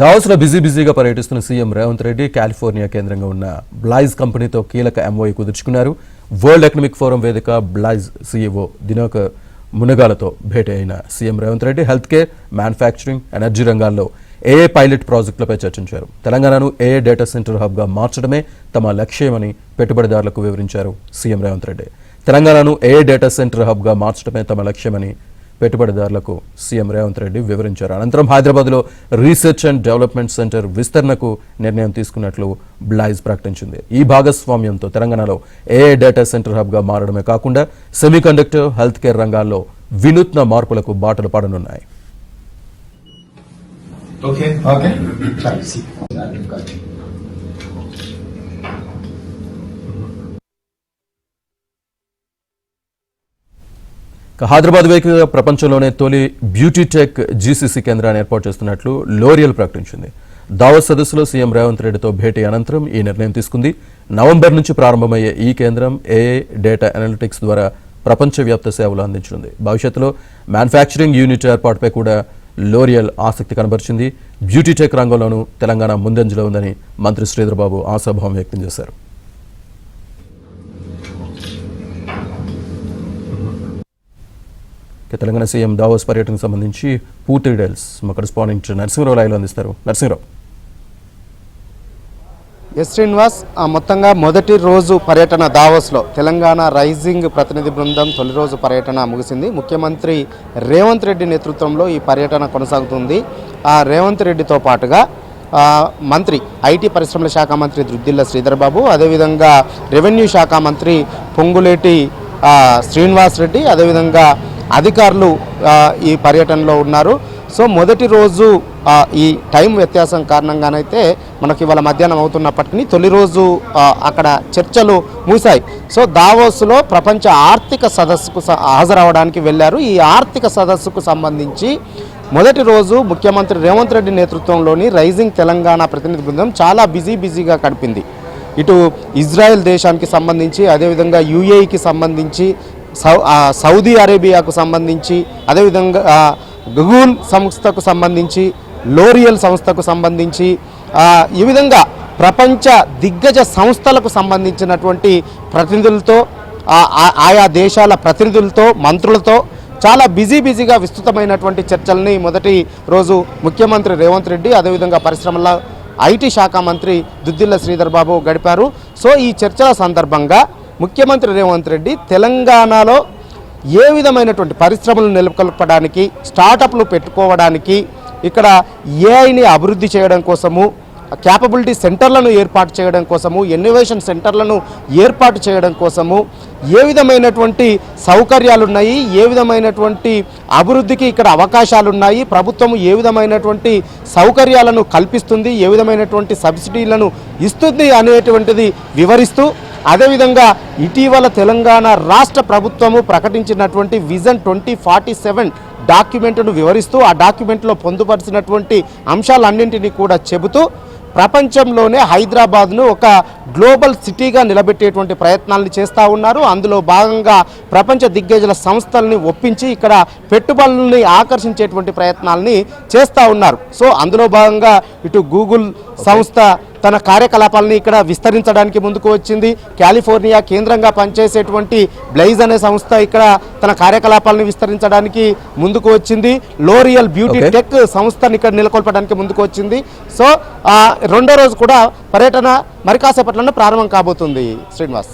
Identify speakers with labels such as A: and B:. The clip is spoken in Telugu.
A: దావోస్లో బిజీగా పర్యటిస్తున్న సీఎం రేవంత్ రెడ్డి కాలిఫోర్నియా కేంద్రంగా ఉన్న బ్లైజ్ కంపెనీతో కీలక ఎంఓయూ కుదుర్చుకున్నారు. వరల్డ్ ఎకనామిక్ ఫోరం వేదిక బ్లైజ్ సీఈఓ దినకర్ మునగాలతో భేటీ అయిన CM Revanth Reddy health care, manufacturing, energy రంగాల్లో ఏఏ పైలట్ ప్రాజెక్టులపై చర్చించారు. తెలంగాణను ఏఏ డేటా సెంటర్ హబ్గా మార్చడమే తమ లక్ష్యమని పెట్టుబడిదారులకు వివరించారు సీఎం రేవంత్ రెడ్డి. తెలంగాణను ఏఏ డేటా సెంటర్ హబ్గా మార్చడమే తమ లక్ష్యమని పెట్టుబడిదారులకు సీఎం రేవంత్ రెడ్డి వివరించారు. అనంతరం హైదరాబాద్లో రీసెర్చ్ అండ్ డెవలప్మెంట్ సెంటర్ విస్తరణకు నిర్ణయం తీసుకున్నట్లు బ్లైజ్ ప్రకటించింది. ఈ భాగస్వామ్యంతో తెలంగాణలో ఏఐ డేటా సెంటర్ హబ్గా మారడమే కాకుండా సెమీకండక్టర్, హెల్త్ కేర్ రంగాల్లో వినూత్న మార్పులకు బాటలు పడనున్నాయి. హైదరాబాద్ వేదికగా ప్రపంచంలోనే తొలి బ్యూటీ టెక్ జీసీసీ కేంద్రాన్ని ఏర్పాటు చేస్తున్నట్లు లోరియల్ ప్రకటించింది. దావోస్ సదస్సులో సీఎం రేవంత్ రెడ్డితో భేటీ అనంతరం ఈ నిర్ణయం తీసుకుంది. నవంబర్ నుంచి ప్రారంభమయ్యే ఈ కేంద్రం ఏఐ, డేటా అనలిటిక్స్ ద్వారా ప్రపంచవ్యాప్త సేవలు అందించనుంది. భవిష్యత్తులో మ్యానుఫ్యాక్చరింగ్ యూనిట్ ఏర్పాటుపై కూడా లోరియల్ ఆసక్తి కనబరిచింది. బ్యూటీ టెక్ రంగంలోనూ తెలంగాణ ముందంజలో ఉందని మంత్రి శ్రీధర్ బాబు ఆశాభావం వ్యక్తం చేశారు. తెలంగాణ సీఎం దావోస్ పర్యటనకు సంబంధించి పూర్తి డీటెయిల్స్ మా కరెస్పాండెంట్ నరసింహరావు లైవ్లో అందిస్తారు. నరసింహరావు.
B: శ్రీనివాస్, మొత్తంగా మొదటి రోజు పర్యటన దావోస్లో తెలంగాణ రైజింగ్ ప్రతినిధి బృందం తొలి రోజు పర్యటన ముగిసింది. ముఖ్యమంత్రి రేవంత్ రెడ్డి నేతృత్వంలో ఈ పర్యటన కొనసాగుతుంది. రేవంత్ రెడ్డితో పాటుగా మంత్రి ఐటీ పరిశ్రమల శాఖ మంత్రి దుద్దిల్ల శ్రీధర్ బాబు, అదేవిధంగా రెవెన్యూ శాఖ మంత్రి పొంగులేటి శ్రీనివాస్ రెడ్డి, అదేవిధంగా అధికారులు ఈ పర్యటనలో ఉన్నారు. సో మొదటి రోజు ఈ టైం వ్యత్యాసం కారణంగానైతే మనకి ఇవాళ మధ్యాహ్నం అవుతున్నప్పటికీ తొలి రోజు అక్కడ చర్చలు ముగిశాయి. సో దావోస్లో ప్రపంచ ఆర్థిక సదస్సుకు హాజరవడానికి వెళ్ళారు. ఈ ఆర్థిక సదస్సుకు సంబంధించి మొదటి రోజు ముఖ్యమంత్రి రేవంత్ రెడ్డి నేతృత్వంలోని రైజింగ్ తెలంగాణ ప్రతినిధి బృందం చాలా బిజీగా గడిపింది. ఇటు ఇజ్రాయెల్ దేశానికి సంబంధించి, అదేవిధంగా యూఏఈకి సంబంధించి, సౌదీ అరేబియాకు సంబంధించి, అదేవిధంగా గూగుల్ సంస్థకు సంబంధించి, లోరియల్ సంస్థకు సంబంధించి, ఈ విధంగా ప్రపంచ దిగ్గజ సంస్థలకు సంబంధించినటువంటి ప్రతినిధులతో, ఆయా దేశాల ప్రతినిధులతో, మంత్రులతో చాలా బిజీగా విస్తృతమైనటువంటి చర్చల్ని మొదటి రోజు ముఖ్యమంత్రి రేవంత్ రెడ్డి, అదేవిధంగా పరిశ్రమల ఐటీ శాఖ మంత్రి దుద్దిల్ల శ్రీధర్ బాబు గడిపారు. సో ఈ చర్చల సందర్భంగా ముఖ్యమంత్రి రేవంత్ రెడ్డి తెలంగాణలో ఏ విధమైనటువంటి పరిశ్రమలు నెలకొల్పడానికి, స్టార్టప్లు పెట్టుకోవడానికి, ఇక్కడ ఏఐని అభివృద్ధి చేయడం కోసము, క్యాపబిలిటీ సెంటర్లను ఏర్పాటు చేయడం కోసము, ఇన్నోవేషన్ సెంటర్లను ఏర్పాటు చేయడం కోసము ఏ విధమైనటువంటి సౌకర్యాలు ఉన్నాయి, ఏ విధమైనటువంటి అభివృద్ధికి ఇక్కడ అవకాశాలు ఉన్నాయి, ప్రభుత్వం ఏ విధమైనటువంటి సౌకర్యాలను కల్పిస్తుంది, ఏ విధమైనటువంటి సబ్సిడీలను ఇస్తుంది అనేటువంటిది వివరిస్తూ, అదేవిధంగా ఇటీవల తెలంగాణ రాష్ట్ర ప్రభుత్వము ప్రకటించినటువంటి విజన్ 2047 డాక్యుమెంట్ను వివరిస్తూ, ఆ డాక్యుమెంట్లో పొందుపరిచినటువంటి అంశాలన్నింటినీ కూడా చెబుతూ ప్రపంచంలోనే హైదరాబాద్ను ఒక గ్లోబల్ సిటీగా నిలబెట్టేటువంటి ప్రయత్నాలను చేస్తూ ఉన్నారు. అందులో భాగంగా ప్రపంచ దిగ్గజల సంస్థల్ని ఒప్పించి ఇక్కడ పెట్టుబడులని ఆకర్షించేటువంటి ప్రయత్నాలని చేస్తూ ఉన్నారు. సో అందులో భాగంగా ఇటు గూగుల్ సంస్థ తన కార్యకలాపాలని ఇక్కడ విస్తరించడానికి ముందుకు వచ్చింది. కాలిఫోర్నియా కేంద్రంగా పనిచేసేటువంటి బ్లైజ్ అనే సంస్థ ఇక్కడ తన కార్యకలాపాలను విస్తరించడానికి ముందుకు వచ్చింది. లోరియల్ బ్యూటీ టెక్ సంస్థను ఇక్కడ నెలకొల్పడానికి ముందుకు వచ్చింది. సో రెండో రోజు కూడా పర్యటన మరి కాసేపట్లోనే ప్రారంభం కాబోతుంది. శ్రీనివాస్.